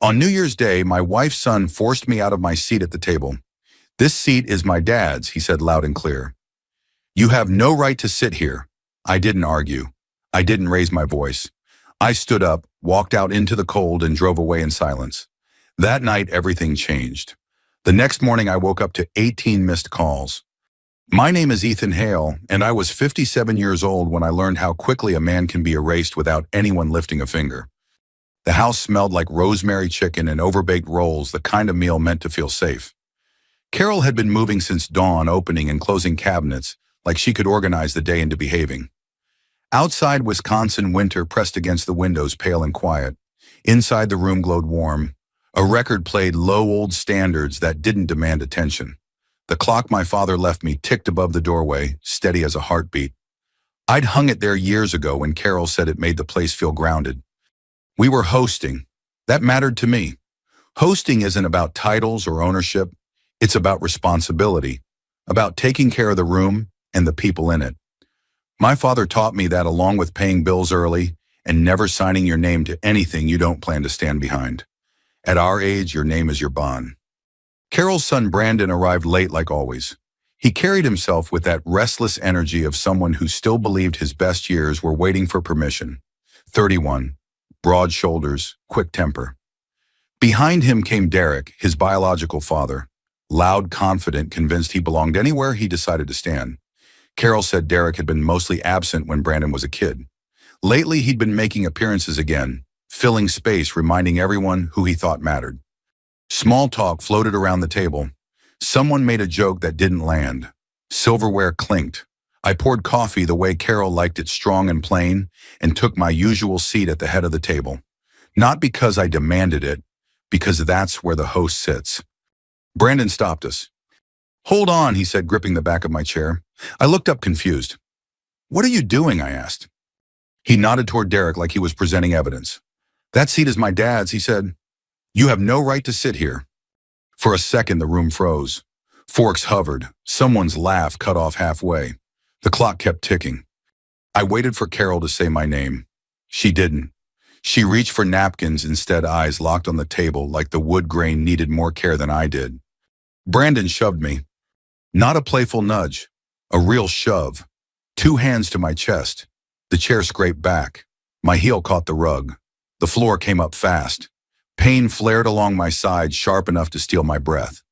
On New Year's Day, my wife's son forced me out of my seat at the table. "This seat is my dad's," he said loud and clear. "You have no right to sit here." I didn't argue. I didn't raise my voice. I stood up, walked out into the cold, and drove away in silence. That night, everything changed. The next morning, I woke up to 18 missed calls. My name is Ethan Hale, and I was 57 years old when I learned how quickly a man can be erased without anyone lifting a finger. The house smelled like rosemary chicken and overbaked rolls, the kind of meal meant to feel safe. Carol had been moving since dawn, opening and closing cabinets, like she could organize the day into behaving. Outside, Wisconsin winter pressed against the windows, pale and quiet. Inside, the room glowed warm. A record played low old standards that didn't demand attention. The clock my father left me ticked above the doorway, steady as a heartbeat. I'd hung it there years ago when Carol said it made the place feel grounded. We were hosting. That mattered to me. Hosting isn't about titles or ownership. It's about responsibility, about taking care of the room and the people in it. My father taught me that, along with paying bills early and never signing your name to anything you don't plan to stand behind. At our age, your name is your bond. Carol's son Brandon arrived late like always. He carried himself with that restless energy of someone who still believed his best years were waiting for permission. 31, broad shoulders, quick temper. Behind him came Derek, his biological father. Loud, confident, convinced he belonged anywhere he decided to stand. Carol said Derek had been mostly absent when Brandon was a kid. Lately, he'd been making appearances again, filling space, reminding everyone who he thought mattered. Small talk floated around the table. Someone made a joke that didn't land. Silverware clinked. I poured coffee the way Carol liked it, strong and plain, and took my usual seat at the head of the table. Not because I demanded it, because that's where the host sits. Brandon stopped us. "Hold on," he said, gripping the back of my chair. I looked up confused. "What are you doing?" I asked. He nodded toward Derek like he was presenting evidence. "That seat is my dad's," he said. "You have no right to sit here." For a second, the room froze. Forks hovered. Someone's laugh cut off halfway. The clock kept ticking. I waited for Carol to say my name. She didn't. She reached for napkins instead, eyes locked on the table like the wood grain needed more care than I did. Brandon shoved me. Not a playful nudge, a real shove. 2 hands to my chest. The chair scraped back. My heel caught the rug. The floor came up fast. Pain flared along my side, sharp enough to steal my breath.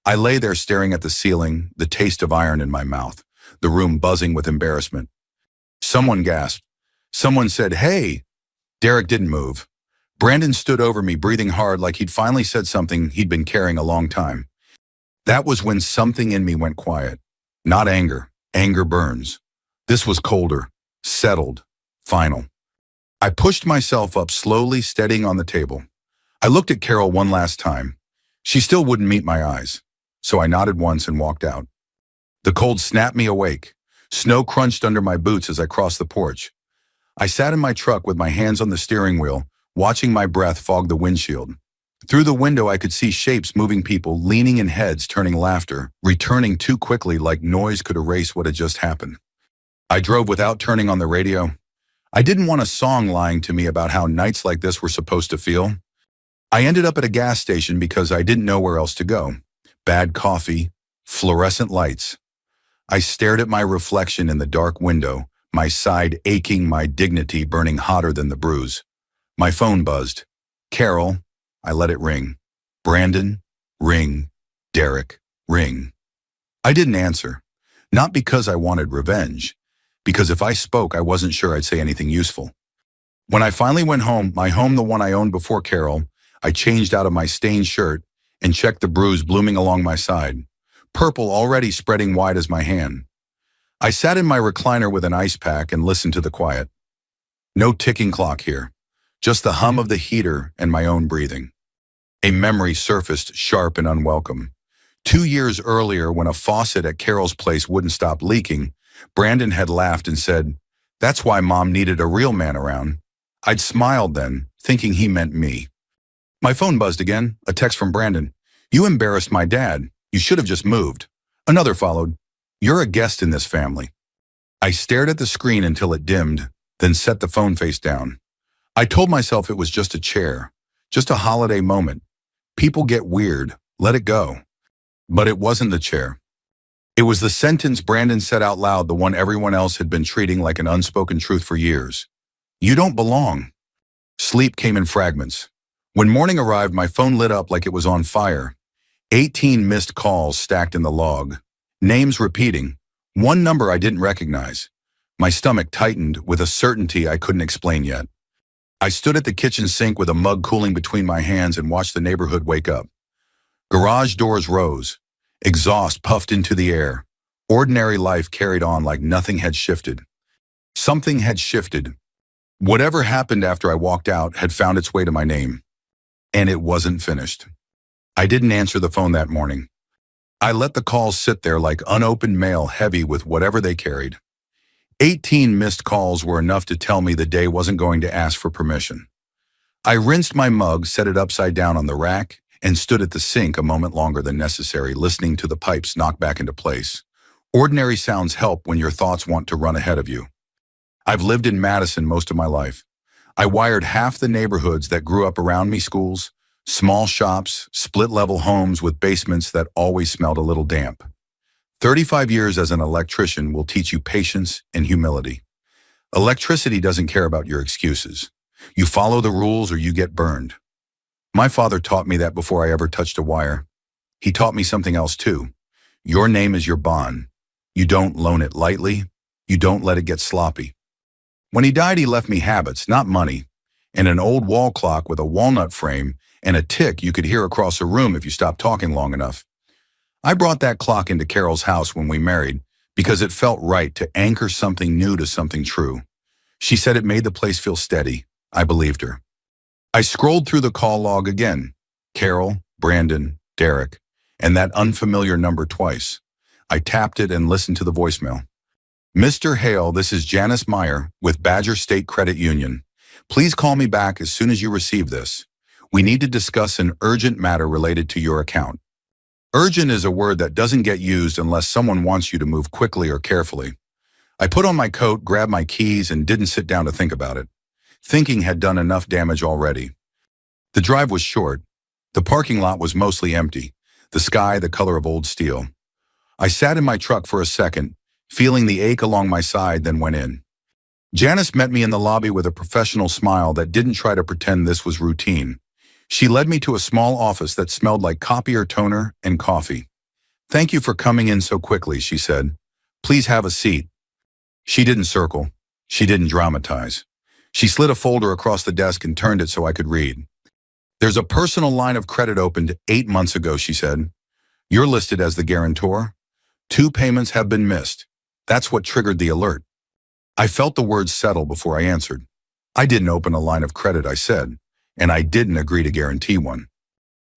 I lay there staring at the ceiling, the taste of iron in my mouth, the room buzzing with embarrassment. Someone gasped. Someone said, "Hey!" Derek didn't move. Brandon stood over me, breathing hard like he'd finally said something he'd been carrying a long time. That was when something in me went quiet. Not anger. Anger burns. This was colder, settled, final. I pushed myself up slowly, steadying on the table. I looked at Carol one last time. She still wouldn't meet my eyes, so I nodded once and walked out. The cold snapped me awake. Snow crunched under my boots as I crossed the porch. I sat in my truck with my hands on the steering wheel, watching my breath fog the windshield. Through the window, I could see shapes moving, people leaning in, heads turning, laughter returning too quickly, like noise could erase what had just happened. I drove without turning on the radio. I didn't want a song lying to me about how nights like this were supposed to feel. I ended up at a gas station because I didn't know where else to go. Bad coffee, fluorescent lights. I stared at my reflection in the dark window, my side aching, my dignity burning hotter than the bruise. My phone buzzed. Carol. I let it ring. Brandon, ring. Derek, ring. I didn't answer. Not because I wanted revenge, because if I spoke, I wasn't sure I'd say anything useful. When I finally went home, my home, the one I owned before Carol, I changed out of my stained shirt and checked the bruise blooming along my side, purple already spreading wide as my hand. I sat in my recliner with an ice pack and listened to the quiet. No ticking clock here, just the hum of the heater and my own breathing. A memory surfaced, sharp and unwelcome. 2 years earlier, when a faucet at Carol's place wouldn't stop leaking, Brandon had laughed and said, "That's why Mom needed a real man around." I'd smiled then, thinking he meant me. My phone buzzed again, a text from Brandon. "You embarrassed my dad. You should have just moved." Another followed. "You're a guest in this family." I stared at the screen until it dimmed, then set the phone face down. I told myself it was just a chair, Just a holiday moment. People get weird. Let it go. But it wasn't the chair. It was the sentence Brandon said out loud, the one everyone else had been treating like an unspoken truth for years. You don't belong. Sleep came in fragments. When morning arrived, my phone lit up like it was on fire. 18 missed calls stacked in the log. Names repeating. One number I didn't recognize. My stomach tightened with a certainty I couldn't explain yet. I stood at the kitchen sink with a mug cooling between my hands and watched the neighborhood wake up. Garage doors rose. Exhaust puffed into the air. Ordinary life carried on like nothing had shifted. Something had shifted. Whatever happened after I walked out had found its way to my name. And it wasn't finished. I didn't answer the phone that morning. I let the calls sit there like unopened mail, heavy with whatever they carried. 18 missed calls were enough to tell me the day wasn't going to ask for permission. I rinsed my mug, set it upside down on the rack, and stood at the sink a moment longer than necessary, listening to the pipes knock back into place. Ordinary sounds help when your thoughts want to run ahead of you. I've lived in Madison most of my life. I wired half the neighborhoods that grew up around me: schools, small shops, split-level homes with basements that always smelled a little damp. 35 years as an electrician will teach you patience and humility. Electricity doesn't care about your excuses. You follow the rules or you get burned. My father taught me that before I ever touched a wire. He taught me something else too. Your name is your bond. You don't loan it lightly. You don't let it get sloppy. When he died, he left me habits, not money, and an old wall clock with a walnut frame and a tick you could hear across a room if you stopped talking long enough. I brought that clock into Carol's house when we married because it felt right to anchor something new to something true. She said it made the place feel steady. I believed her. I scrolled through the call log again. Carol, Brandon, Derek, and that unfamiliar number twice. I tapped it and listened to the voicemail. Mr. Hale, this is Janice Meyer with Badger State Credit Union. Please call me back as soon as you receive this. We need to discuss an urgent matter related to your account. Urgent is a word that doesn't get used unless someone wants you to move quickly or carefully. I put on my coat, grabbed my keys, and didn't sit down to think about it. Thinking had done enough damage already. The drive was short. The parking lot was mostly empty, the sky the color of old steel. I sat in my truck for a second, feeling the ache along my side, then went in. Janice met me in the lobby with a professional smile that didn't try to pretend this was routine. She led me to a small office that smelled like copier toner and coffee. Thank you for coming in so quickly, she said. Please have a seat. She didn't circle. She didn't dramatize. She slid a folder across the desk and turned it so I could read. There's a personal line of credit opened 8 months ago, she said. You're listed as the guarantor. 2 payments have been missed. That's what triggered the alert. I felt the words settle before I answered. I didn't open a line of credit, I said, and I didn't agree to guarantee one.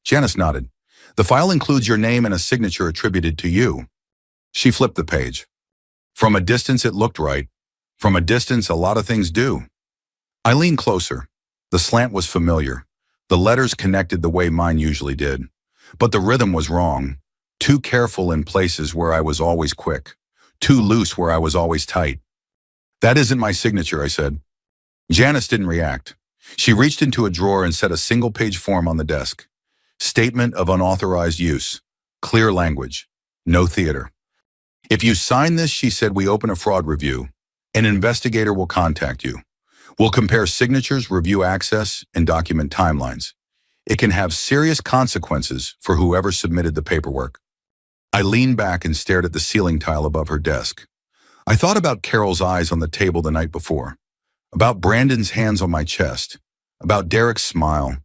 Janice nodded. The file includes your name and a signature attributed to you. She flipped the page. From a distance, it looked right. From a distance, a lot of things do. I leaned closer. The slant was familiar. The letters connected the way mine usually did. But the rhythm was wrong. Too careful in places where I was always quick. Too loose where I was always tight. That isn't my signature, I said. Janice didn't react. She reached into a drawer and set a single-page form on the desk. Statement of unauthorized use. Clear language. No theater. If you sign this, she said, we open a fraud review. An investigator will contact you. We'll compare signatures, review access, and document timelines. It can have serious consequences for whoever submitted the paperwork. I leaned back and stared at the ceiling tile above her desk. I thought about Carol's eyes on the table the night before, about Brandon's hands on my chest, about Derek's smile,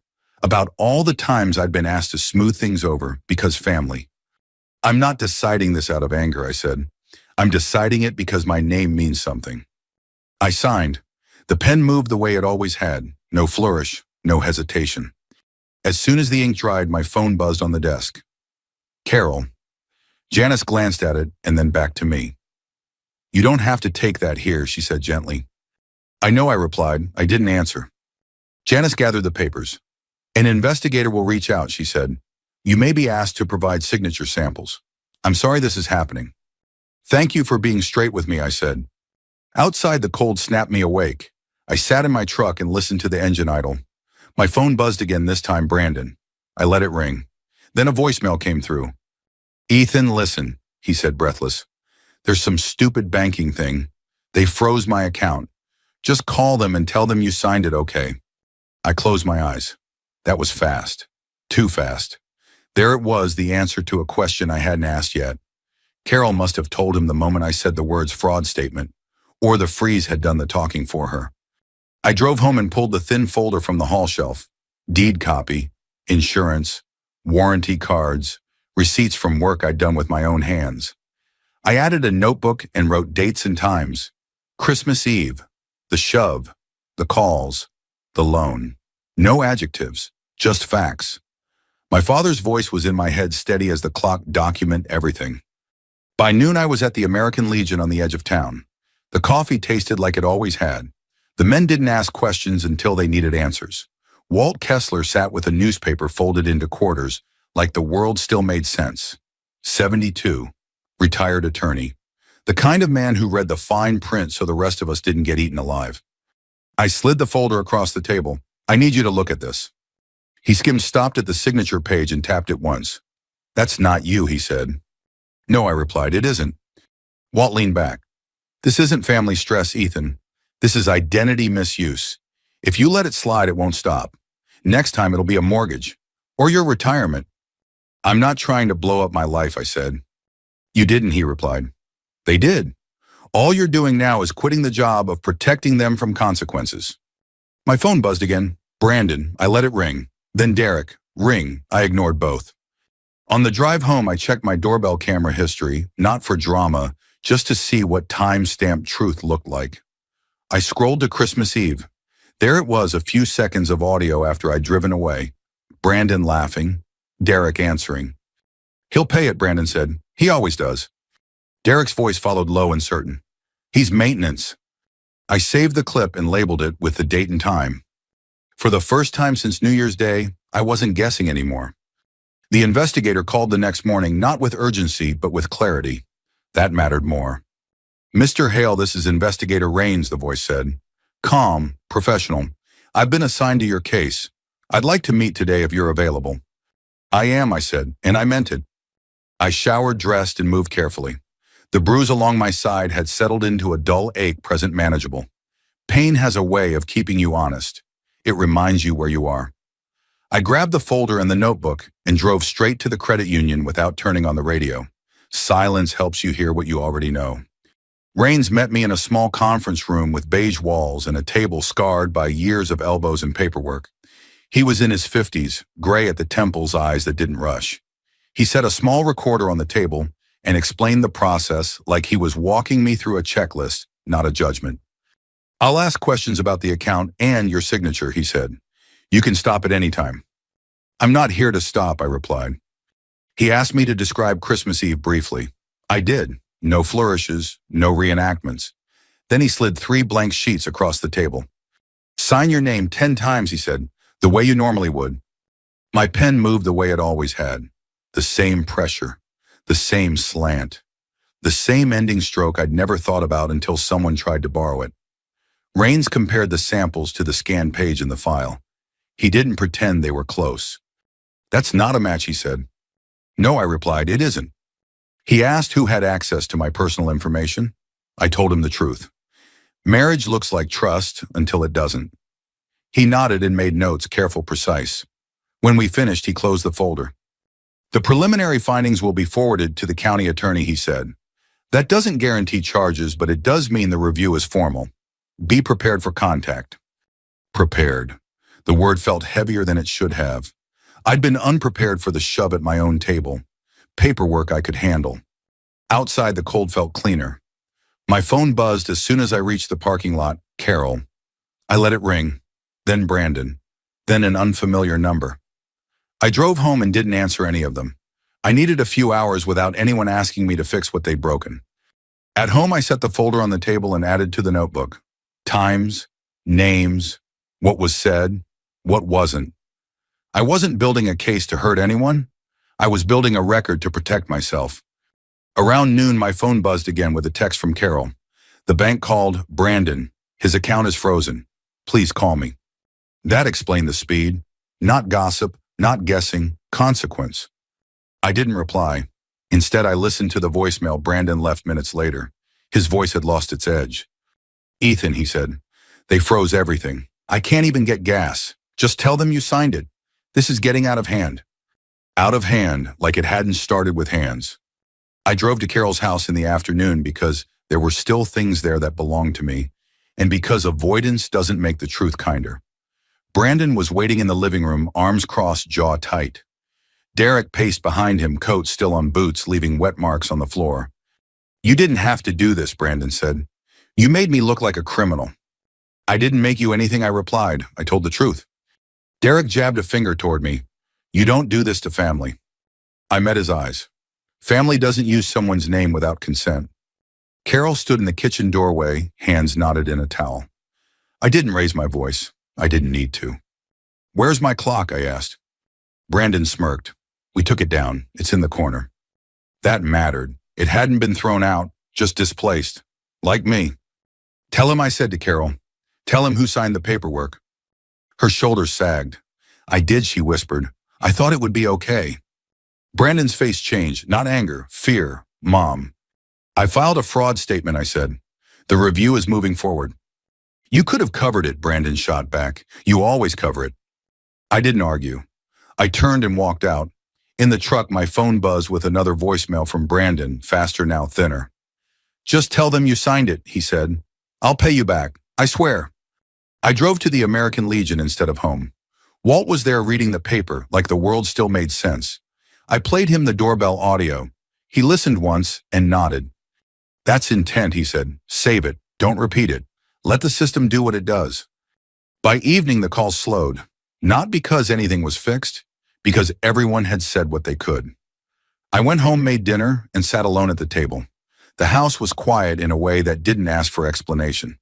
about all the times I'd been asked to smooth things over because family. I'm not deciding this out of anger, I said. I'm deciding it because my name means something. I signed. The pen moved the way it always had, no flourish, no hesitation. As soon as the ink dried, my phone buzzed on the desk. Carol. Janice glanced at it and then back to me. You don't have to take that here, she said gently. I know, I replied. I didn't answer. Janice gathered the papers. An investigator will reach out, she said. You may be asked to provide signature samples. I'm sorry this is happening. Thank you for being straight with me, I said. Outside, the cold snapped me awake. I sat in my truck and listened to the engine idle. My phone buzzed again, this time Brandon. I let it ring. Then a voicemail came through. Ethan, listen, he said, breathless. There's some stupid banking thing. They froze my account. Just call them and tell them you signed it okay. I closed my eyes. That was fast. Too fast. There it was, the answer to a question I hadn't asked yet. Carol must have told him the moment I said the words fraud statement, or the freeze had done the talking for her. I drove home and pulled the thin folder from the hall shelf. Deed copy, insurance, warranty cards, receipts from work I'd done with my own hands. I added a notebook and wrote dates and times. Christmas Eve, the shove, the calls, the loan. No adjectives, just facts. My father's voice was in my head, steady as the clock. Document everything. By noon, I was at the American Legion on the edge of town. The coffee tasted like it always had. The men didn't ask questions until they needed answers. Walt Kessler sat with a newspaper folded into quarters, like the world still made sense. 72, retired attorney. The kind of man who read the fine print so the rest of us didn't get eaten alive. I slid the folder across the table. I need you to look at this. He stopped at the signature page and tapped it once. That's not you, he said. No, I replied, it isn't. Walt leaned back. This isn't family stress, Ethan. This is identity misuse. If you let it slide, it won't stop. Next time it'll be a mortgage. Or your retirement. I'm not trying to blow up my life, I said. You didn't, he replied. They did. All you're doing now is quitting the job of protecting them from consequences. My phone buzzed again. Brandon, I let it ring. Then Derek, ring. I ignored both. On the drive home, I checked my doorbell camera history, not for drama, just to see what time-stamped truth looked like. I scrolled to Christmas Eve. There it was, a few seconds of audio after I'd driven away. Brandon laughing, Derek answering. He'll pay it, Brandon said. He always does. Derek's voice followed, low and certain. He's maintenance. I saved the clip and labeled it with the date and time. For the first time since New Year's Day, I wasn't guessing anymore. The investigator called the next morning, not with urgency, but with clarity. That mattered more. Mr. Hale, this is Investigator Raines, the voice said. Calm, professional. I've been assigned to your case. I'd like to meet today if you're available. I am, I said, and I meant it. I showered, dressed, and moved carefully. The bruise along my side had settled into a dull ache, present manageable. Pain has a way of keeping you honest. It reminds you where you are. I grabbed the folder and the notebook and drove straight to the credit union without turning on the radio. Silence helps you hear what you already know. Raines met me in a small conference room with beige walls and a table scarred by years of elbows and paperwork. He was in his 50s, gray at the temples, eyes that didn't rush. He set a small recorder on the table and explained the process like he was walking me through a checklist, not a judgment. I'll ask questions about the account and your signature, he said. You can stop at any time. I'm not here to stop, I replied. He asked me to describe Christmas Eve briefly. I did. No flourishes, no reenactments. Then he slid 3 blank sheets across the table. Sign your name 10 times, he said, the way you normally would. My pen moved the way it always had. The same pressure, the same slant, the same ending stroke I'd never thought about until someone tried to borrow it. Raines compared the samples to the scanned page in the file. He didn't pretend they were close. That's not a match, he said. No, I replied, it isn't. He asked who had access to my personal information. I told him the truth. Marriage looks like trust until it doesn't. He nodded and made notes, careful, precise. When we finished, he closed the folder. The preliminary findings will be forwarded to the county attorney, he said. That doesn't guarantee charges, but it does mean the review is formal. Be prepared for contact. Prepared. The word felt heavier than it should have. I'd been unprepared for the shove at my own table. Paperwork I could handle. Outside, the cold felt cleaner. My phone buzzed as soon as I reached the parking lot. Carol. I let it ring. Then Brandon. Then an unfamiliar number. I drove home and didn't answer any of them. I needed a few hours without anyone asking me to fix what they'd broken. At home, I set the folder on the table and added to the notebook. Times, names, what was said, what wasn't. I wasn't building a case to hurt anyone. I was building a record to protect myself. Around noon, my phone buzzed again with a text from Carol. The bank called. Brandon. His account is frozen. Please call me. That explained the speed. Not gossip, not guessing, consequence. I didn't reply. Instead, I listened to the voicemail Brandon left minutes later. His voice had lost its edge. Ethan, he said, they froze everything. I can't even get gas. Just tell them you signed it. This is getting out of hand. Out of hand, like it hadn't started with hands. I drove to Carol's house in the afternoon because there were still things there that belonged to me, and because avoidance doesn't make the truth kinder. Brandon was waiting in the living room, arms crossed, jaw tight. Derek paced behind him, coat still on boots, leaving wet marks on the floor. You didn't have to do this, Brandon said. You made me look like a criminal. I didn't make you anything, I replied. I told the truth. Derek jabbed a finger toward me. You don't do this to family. I met his eyes. Family doesn't use someone's name without consent. Carol stood in the kitchen doorway, hands knotted in a towel. I didn't raise my voice. I didn't need to. Where's my clock? I asked. Brandon smirked. We took it down. It's in the corner. That mattered. It hadn't been thrown out, just displaced. Like me. Tell him I said to Carol. Tell him who signed the paperwork. Her shoulders sagged. I did, she whispered. I thought it would be okay. Brandon's face changed, not anger, fear, Mom. I filed a fraud statement, I said. The review is moving forward. You could have covered it, Brandon shot back. You always cover it. I didn't argue. I turned and walked out. In the truck, my phone buzzed with another voicemail from Brandon, faster now, thinner. Just tell them you signed it, he said. I'll pay you back, I swear. I drove to the American Legion instead of home. Walt was there reading the paper, like the world still made sense. I played him the doorbell audio. He listened once and nodded. That's intent, he said. Save it. Don't repeat it. Let the system do what it does. By evening, the call slowed. Not because anything was fixed, because everyone had said what they could. I went home, made dinner, and sat alone at the table. The house was quiet in a way that didn't ask for explanation.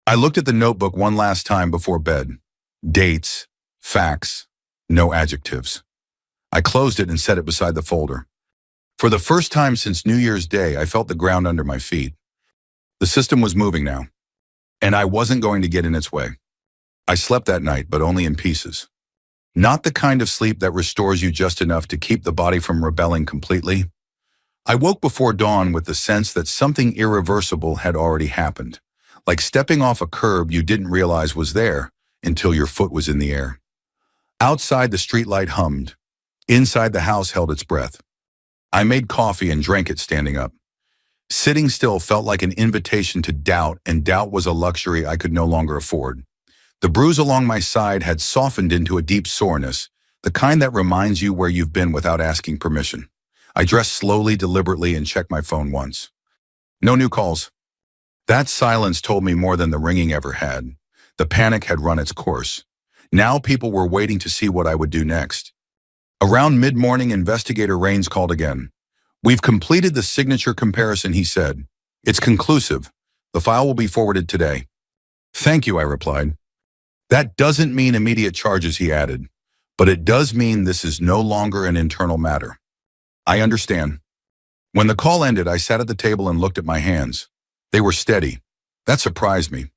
I looked at the notebook one last time before bed. Dates, facts, no adjectives. I closed it and set it beside the folder. For the first time since New Year's Day, I felt the ground under my feet. The system was moving now, and I wasn't going to get in its way. I slept that night, but only in pieces. Not the kind of sleep that restores you just enough to keep the body from rebelling completely. I woke before dawn with the sense that something irreversible had already happened, like stepping off a curb you didn't realize was there until your foot was in the air. Outside, the streetlight hummed. Inside, the house held its breath. I made coffee and drank it standing up. Sitting still felt like an invitation to doubt, and doubt was a luxury I could no longer afford. The bruise along my side had softened into a deep soreness, the kind that reminds you where you've been without asking permission. I dressed slowly, deliberately, and checked my phone once. No new calls. That silence told me more than the ringing ever had. The panic had run its course. Now people were waiting to see what I would do next. Around mid-morning, Investigator Raines called again. We've completed the signature comparison, he said. It's conclusive. The file will be forwarded today. Thank you, I replied. That doesn't mean immediate charges, he added, but it does mean this is no longer an internal matter. I understand. When the call ended, I sat at the table and looked at my hands. They were steady. That surprised me.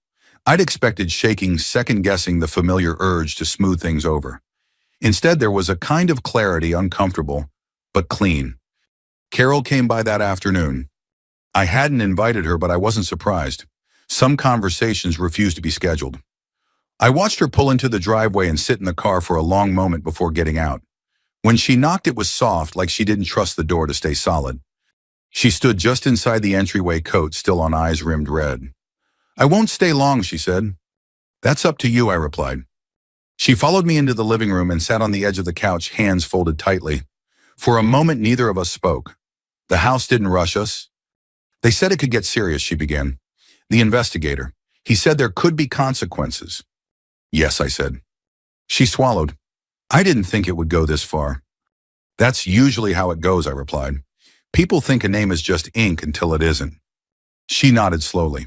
I'd expected shaking, second-guessing the familiar urge to smooth things over. Instead, there was a kind of clarity, uncomfortable, but clean. Carol came by that afternoon. I hadn't invited her, but I wasn't surprised. Some conversations refused to be scheduled. I watched her pull into the driveway and sit in the car for a long moment before getting out. When she knocked, it was soft, like she didn't trust the door to stay solid. She stood just inside the entryway, coat still on, eyes rimmed red. I won't stay long, she said. That's up to you, I replied. She followed me into the living room and sat on the edge of the couch, hands folded tightly. For a moment, neither of us spoke. The house didn't rush us. They said it could get serious, she began. The investigator. He said there could be consequences. Yes, I said. She swallowed. I didn't think it would go this far. That's usually how it goes, I replied. People think a name is just ink until it isn't. She nodded slowly.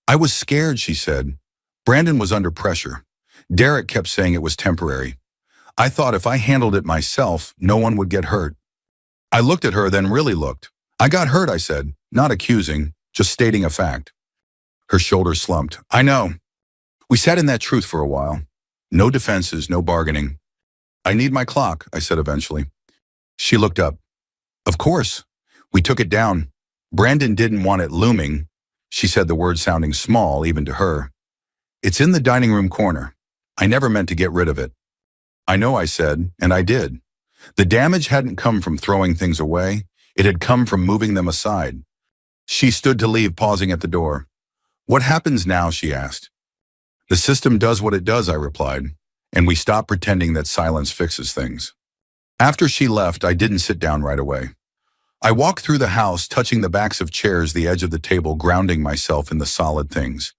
I was scared, she said. Brandon was under pressure. Derek kept saying it was temporary. I thought if I handled it myself, no one would get hurt. I looked at her, then really looked. I got hurt, I said, not accusing, just stating a fact. Her shoulders slumped. I know. We sat in that truth for a while. No defenses, no bargaining. I need my clock, I said eventually. She looked up. Of course. We took it down. Brandon didn't want it looming. She said the word sounding small even to her. It's in the dining room corner. I never meant to get rid of it. I know, I said, and I did. The damage hadn't come from throwing things away. It had come from moving them aside. She stood to leave, pausing at the door. What happens now, she asked. The system does what it does, I replied, and we stopped pretending that silence fixes things. After she left, I didn't sit down right away. I walked through the house, touching the backs of chairs, the edge of the table, grounding myself in the solid things.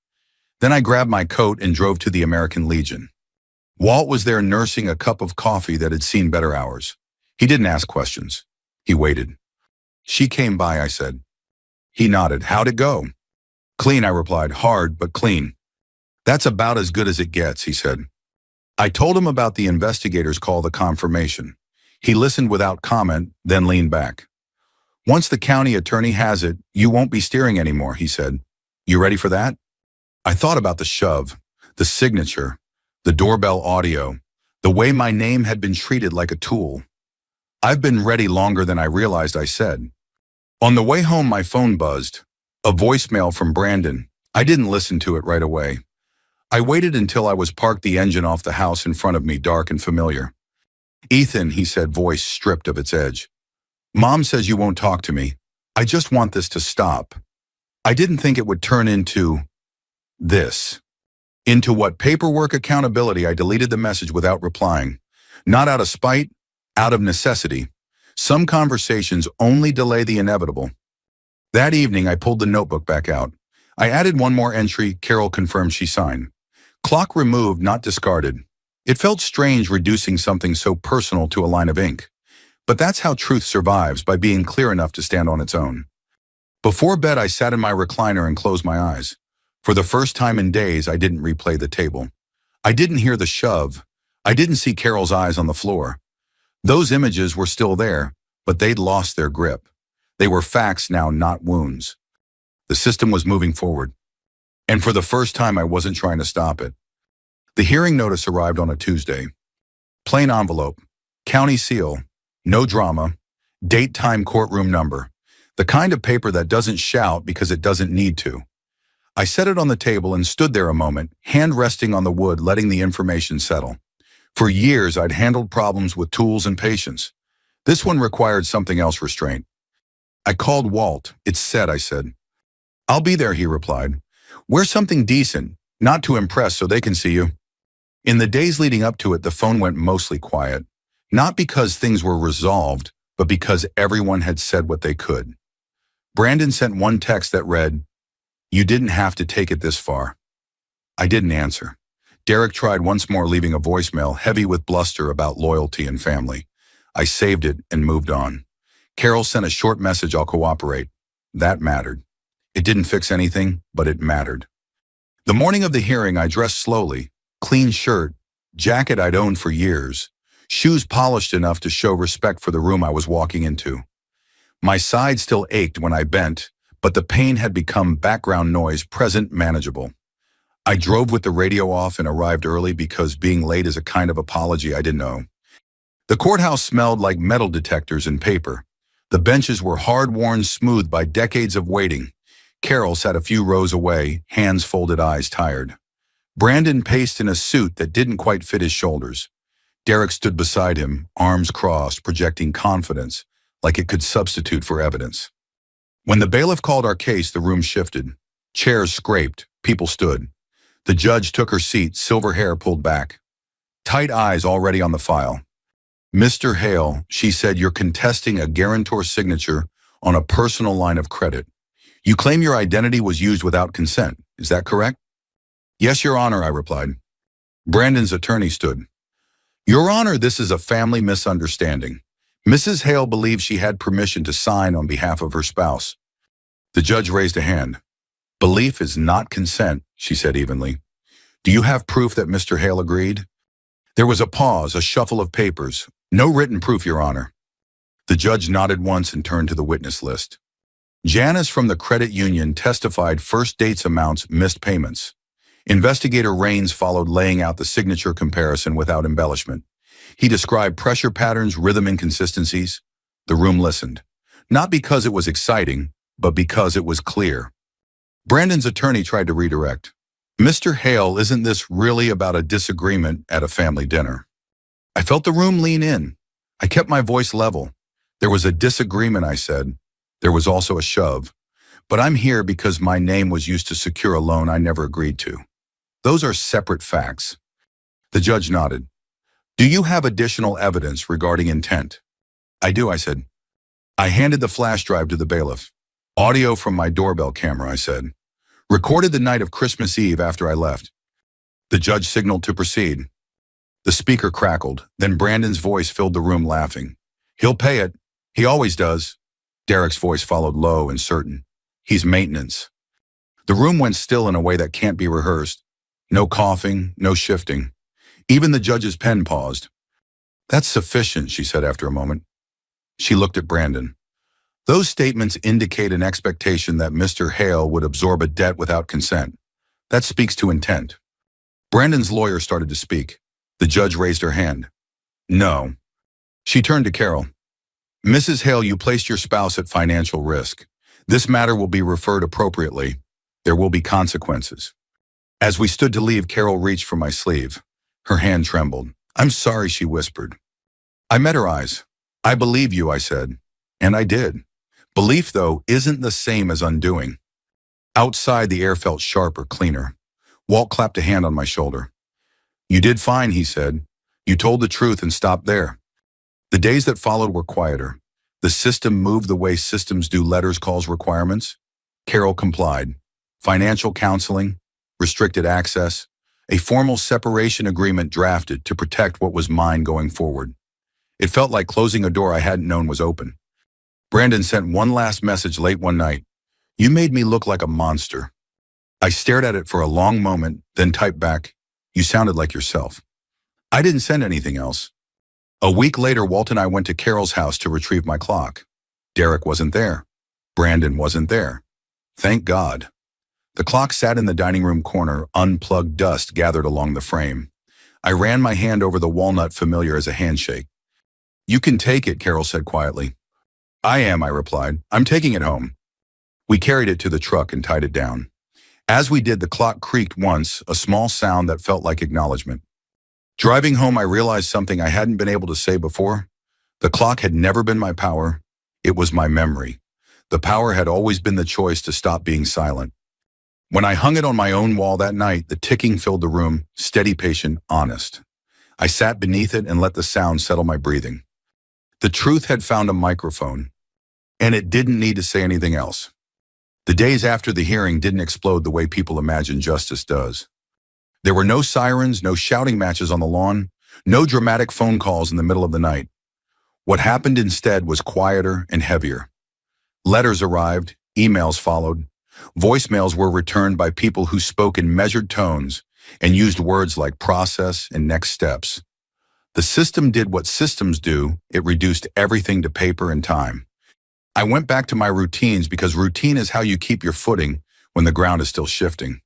Then I grabbed my coat and drove to the American Legion. Walt was there nursing a cup of coffee that had seen better hours. He didn't ask questions. He waited. She came by, I said. He nodded. How'd it go? Clean, I replied. Hard, but clean. That's about as good as it gets, he said. I told him about the investigator's call, the confirmation. He listened without comment, then leaned back. Once the county attorney has it, you won't be steering anymore, he said. You ready for that? I thought about the shove, the signature, the doorbell audio, the way my name had been treated like a tool. I've been ready longer than I realized, I said. On the way home, my phone buzzed. A voicemail from Brandon. I didn't listen to it right away. I waited until I was parked the engine off the house in front of me, dark and familiar. Ethan, he said, voice stripped of its edge. Mom says you won't talk to me. I just want this to stop. I didn't think it would turn into this. Into what? Paperwork accountability. I deleted the message without replying. Not out of spite, out of necessity. Some conversations only delay the inevitable. That evening, I pulled the notebook back out. I added one more entry. Carol confirmed she signed. Clock removed, not discarded. It felt strange reducing something so personal to a line of ink. But that's how truth survives, by being clear enough to stand on its own. Before bed, I sat in my recliner and closed my eyes. For the first time in days, I didn't replay the table. I didn't hear the shove. I didn't see Carol's eyes on the floor. Those images were still there, but they'd lost their grip. They were facts now, not wounds. The system was moving forward. And for the first time, I wasn't trying to stop it. The hearing notice arrived on a Tuesday. Plain envelope, county seal, no drama, date, time, courtroom number. The kind of paper that doesn't shout because it doesn't need to. I set it on the table and stood there a moment, hand resting on the wood, letting the information settle. For years, I'd handled problems with tools and patience. This one required something else, restraint. I called Walt. It's set, I said. I'll be there, he replied. Wear something decent, not to impress so they can see you. In the days leading up to it, the phone went mostly quiet. Not because things were resolved, but because everyone had said what they could. Brandon sent one text that read, "You didn't have to take it this far." I didn't answer. Derek tried once more, leaving a voicemail heavy with bluster about loyalty and family. I saved it and moved on. Carol sent a short message, "I'll cooperate." That mattered. It didn't fix anything, but it mattered. The morning of the hearing, I dressed slowly. Clean shirt, jacket I'd owned for years, shoes polished enough to show respect for the room I was walking into. My side still ached when I bent, but the pain had become background noise, present, manageable. I drove with the radio off and arrived early because being late is a kind of apology I didn't know. The courthouse smelled like metal detectors and paper. The benches were hard-worn smooth by decades of waiting. Carol sat a few rows away, hands folded, eyes tired. Brandon paced in a suit that didn't quite fit his shoulders. Derek stood beside him, arms crossed, projecting confidence, like it could substitute for evidence. When the bailiff called our case, the room shifted. Chairs scraped, people stood. The judge took her seat, silver hair pulled back. Tight eyes already on the file. "Mr. Hale," she said, "you're contesting a guarantor's signature on a personal line of credit. You claim your identity was used without consent. Is that correct?" "Yes, Your Honor," I replied. Brandon's attorney stood. "Your Honor, this is a family misunderstanding. Mrs. Hale believes she had permission to sign on behalf of her spouse." The judge raised a hand. "Belief is not consent," she said evenly. "Do you have proof that Mr. Hale agreed?" There was a pause, a shuffle of papers. "No written proof, Your Honor." The judge nodded once and turned to the witness list. Janice from the credit union testified, first dates, amounts, missed payments. Investigator Raines followed, laying out the signature comparison without embellishment. He described pressure patterns, rhythm inconsistencies. The room listened. Not because it was exciting, but because it was clear. Brandon's attorney tried to redirect. Mr. Hale, isn't this really about a disagreement at a family dinner? I felt the room lean in. I kept my voice level. There was a disagreement, I said. There was also a shove. But I'm here because my name was used to secure a loan I never agreed to. Those are separate facts. The judge nodded. Do you have additional evidence regarding intent? I do, I said. I handed the flash drive to the bailiff. Audio from my doorbell camera, I said. Recorded the night of Christmas Eve after I left. The judge signaled to proceed. The speaker crackled, then Brandon's voice filled the room, laughing. He'll pay it. He always does. Derek's voice followed, low and certain. He's maintenance. The room went still in a way that can't be rehearsed. No coughing, no shifting. Even the judge's pen paused. That's sufficient, she said after a moment. She looked at Brandon. Those statements indicate an expectation that Mr. Hale would absorb a debt without consent. That speaks to intent. Brandon's lawyer started to speak. The judge raised her hand. No. She turned to Carol. Mrs. Hale, you placed your spouse at financial risk. This matter will be referred appropriately. There will be consequences. As we stood to leave, Carol reached for my sleeve. Her hand trembled. I'm sorry, she whispered. I met her eyes. I believe you, I said. And I did. Belief, though, isn't the same as undoing. Outside, the air felt sharper, cleaner. Walt clapped a hand on my shoulder. You did fine, he said. You told the truth and stopped there. The days that followed were quieter. The system moved the way systems do, letters, calls, requirements. Carol complied. Financial counseling, restricted access, a formal separation agreement drafted to protect what was mine going forward. It felt like closing a door I hadn't known was open. Brandon sent one last message late one night. You made me look like a monster. I stared at it for a long moment, then typed back, you sounded like yourself. I didn't send anything else. A week later, Walt and I went to Carol's house to retrieve my clock. Derek wasn't there. Brandon wasn't there. Thank God. The clock sat in the dining room corner, unplugged, dust gathered along the frame. I ran my hand over the walnut, familiar as a handshake. You can take it, Carol said quietly. I am, I replied. I'm taking it home. We carried it to the truck and tied it down. As we did, the clock creaked once, a small sound that felt like acknowledgement. Driving home, I realized something I hadn't been able to say before. The clock had never been my power. It was my memory. The power had always been the choice to stop being silent. When I hung it on my own wall that night, the ticking filled the room, steady, patient, honest. I sat beneath it and let the sound settle my breathing. The truth had found a microphone, and it didn't need to say anything else. The days after the hearing didn't explode the way people imagine justice does. There were no sirens, no shouting matches on the lawn, no dramatic phone calls in the middle of the night. What happened instead was quieter and heavier. Letters arrived, emails followed. Voicemails were returned by people who spoke in measured tones and used words like process and next steps. The system did what systems do. It reduced everything to paper and time. I went back to my routines because routine is how you keep your footing when the ground is still shifting.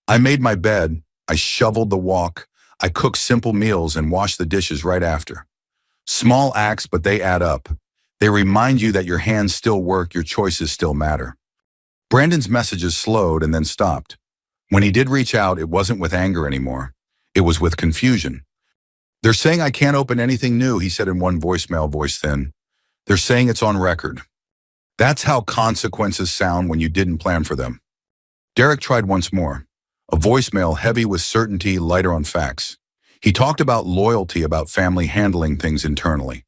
I made my bed, I shoveled the walk, I cooked simple meals and washed the dishes right after. Small acts, but they add up. They remind you that your hands still work, your choices still matter. Brandon's messages slowed and then stopped. When he did reach out, it wasn't with anger anymore. It was with confusion. They're saying I can't open anything new, he said in one voicemail, voice thin. They're saying it's on record. That's how consequences sound when you didn't plan for them. Derek tried once more. A voicemail heavy with certainty, lighter on facts. He talked about loyalty, about family handling things internally.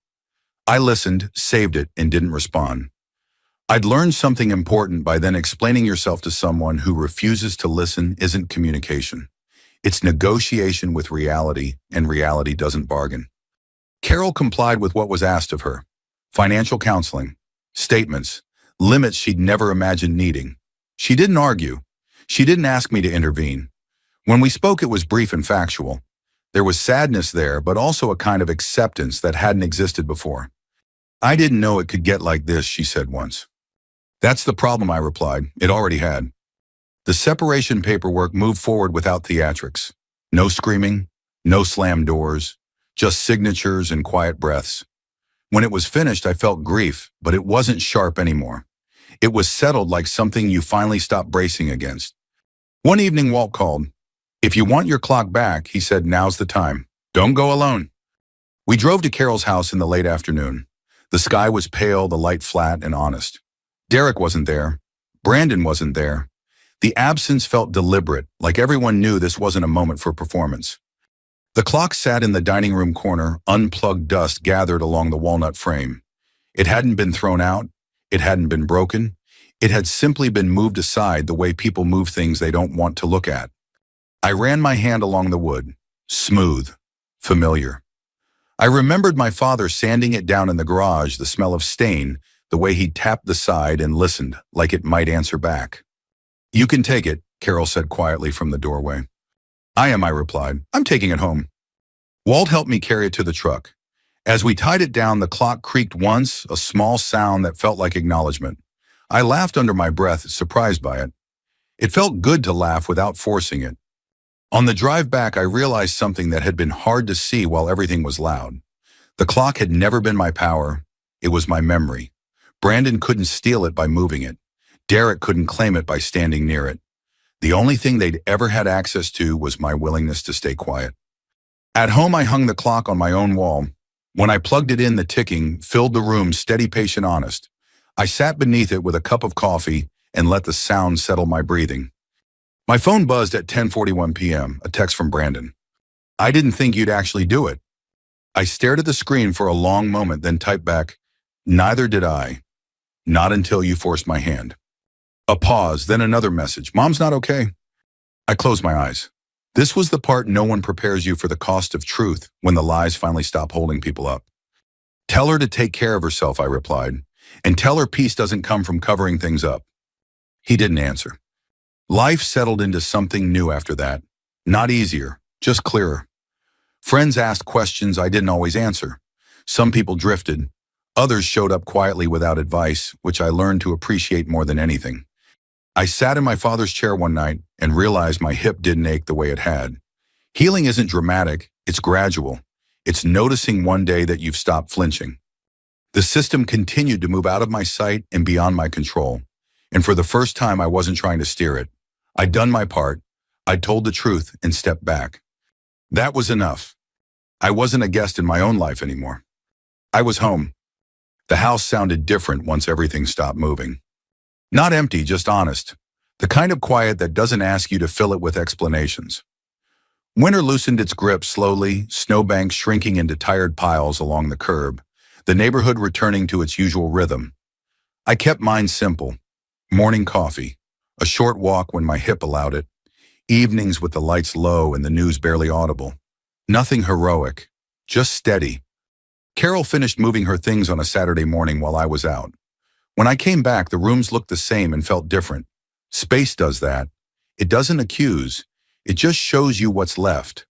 I listened, saved it, and didn't respond. I'd learned something important by then. Explaining yourself to someone who refuses to listen isn't communication. It's negotiation with reality, and reality doesn't bargain. Carol complied with what was asked of her. Financial counseling, statements, limits she'd never imagined needing. She didn't argue. She didn't ask me to intervene. When we spoke, it was brief and factual. There was sadness there, but also a kind of acceptance that hadn't existed before. I didn't know it could get like this, she said once. That's the problem, I replied. It already had. The separation paperwork moved forward without theatrics. No screaming, no slammed doors, just signatures and quiet breaths. When it was finished, I felt grief, but it wasn't sharp anymore. It was settled like something you finally stopped bracing against. One evening, Walt called. "If you want your clock back," he said, "now's the time. Don't go alone." We drove to Carol's house in the late afternoon. The sky was pale, the light flat and honest. Derek wasn't there. Brandon wasn't there. The absence felt deliberate, like everyone knew this wasn't a moment for performance. The clock sat in the dining room corner, unplugged dust gathered along the walnut frame. It hadn't been thrown out. It hadn't been broken. It had simply been moved aside the way people move things they don't want to look at. I ran my hand along the wood. Smooth. Familiar. I remembered my father sanding it down in the garage, the smell of stain, the way he tapped the side and listened, like it might answer back. "You can take it," Carol said quietly from the doorway. "I replied. "I'm taking it home." Walt helped me carry it to the truck. As we tied it down, the clock creaked once, a small sound that felt like acknowledgement. I laughed under my breath, surprised by it. It felt good to laugh without forcing it. On the drive back, I realized something that had been hard to see while everything was loud. The clock had never been my power. It was my memory. Brandon couldn't steal it by moving it. Derek couldn't claim it by standing near it. The only thing they'd ever had access to was my willingness to stay quiet. At home, I hung the clock on my own wall. When I plugged it in, the ticking filled the room, steady, patient, honest. I sat beneath it with a cup of coffee and let the sound settle my breathing. My phone buzzed at 10:41 p.m., a text from Brandon. "I didn't think you'd actually do it." I stared at the screen for a long moment, then typed back, "Neither did I. Not until you forced my hand." A pause, then another message. "Mom's not okay." I closed my eyes. This was the part no one prepares you for, the cost of truth when the lies finally stop holding people up. "Tell her to take care of herself," I replied, "and tell her peace doesn't come from covering things up." He didn't answer. Life settled into something new after that. Not easier, just clearer. Friends asked questions I didn't always answer. Some people drifted. Others showed up quietly without advice, which I learned to appreciate more than anything. I sat in my father's chair one night and realized my hip didn't ache the way it had. Healing isn't dramatic, it's gradual. It's noticing one day that you've stopped flinching. The system continued to move out of my sight and beyond my control. And for the first time, I wasn't trying to steer it. I'd done my part. I'd told the truth and stepped back. That was enough. I wasn't a guest in my own life anymore. I was home. The house sounded different once everything stopped moving. Not empty, just honest. The kind of quiet that doesn't ask you to fill it with explanations. Winter loosened its grip slowly, snowbanks shrinking into tired piles along the curb, the neighborhood returning to its usual rhythm. I kept mine simple. Morning coffee, a short walk when my hip allowed it, evenings with the lights low and the news barely audible. Nothing heroic, just steady. Carol finished moving her things on a Saturday morning while I was out. When I came back, the rooms looked the same and felt different. Space does that. It doesn't accuse. It just shows you what's left.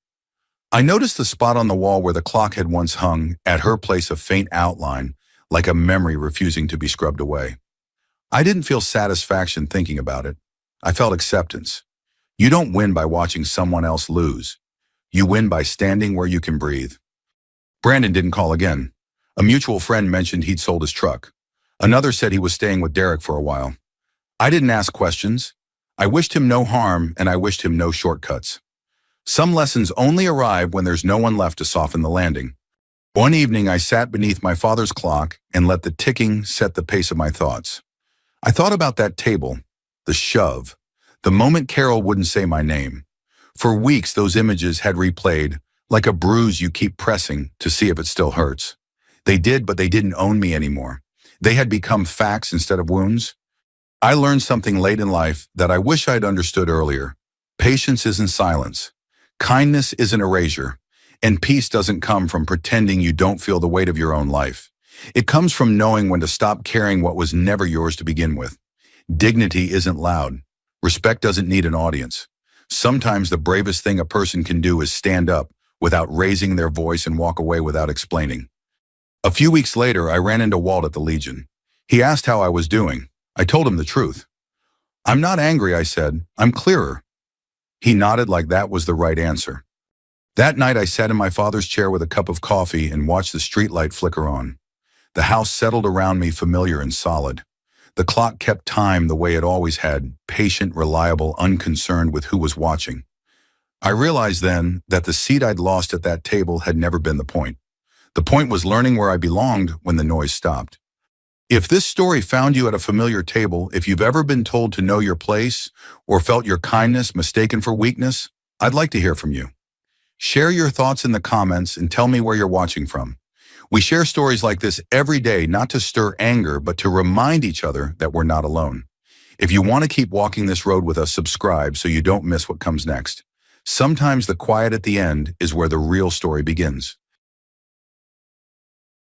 I noticed the spot on the wall where the clock had once hung, at her place, a faint outline, like a memory refusing to be scrubbed away. I didn't feel satisfaction thinking about it. I felt acceptance. You don't win by watching someone else lose. You win by standing where you can breathe. Brandon didn't call again. A mutual friend mentioned he'd sold his truck. Another said he was staying with Derek for a while. I didn't ask questions. I wished him no harm, and I wished him no shortcuts. Some lessons only arrive when there's no one left to soften the landing. One evening, I sat beneath my father's clock and let the ticking set the pace of my thoughts. I thought about that table, the shove, the moment Carol wouldn't say my name. For weeks, those images had replayed, like a bruise you keep pressing to see if it still hurts. They did, but they didn't own me anymore. They had become facts instead of wounds. I learned something late in life that I wish I'd understood earlier. Patience isn't silence. Kindness isn't erasure. And peace doesn't come from pretending you don't feel the weight of your own life. It comes from knowing when to stop carrying what was never yours to begin with. Dignity isn't loud. Respect doesn't need an audience. Sometimes the bravest thing a person can do is stand up without raising their voice and walk away without explaining. A few weeks later, I ran into Walt at the Legion. He asked how I was doing. I told him the truth. I'm not angry, I said. I'm clearer. He nodded like that was the right answer. That night I sat in my father's chair with a cup of coffee and watched the streetlight flicker on. The house settled around me, familiar and solid. The clock kept time the way it always had, patient, reliable, unconcerned with who was watching. I realized then that the seat I'd lost at that table had never been the point. The point was learning where I belonged when the noise stopped. If this story found you at a familiar table, if you've ever been told to know your place or felt your kindness mistaken for weakness, I'd like to hear from you. Share your thoughts in the comments and tell me where you're watching from. We share stories like this every day, not to stir anger, but to remind each other that we're not alone. If you want to keep walking this road with us, subscribe so you don't miss what comes next. Sometimes the quiet at the end is where the real story begins.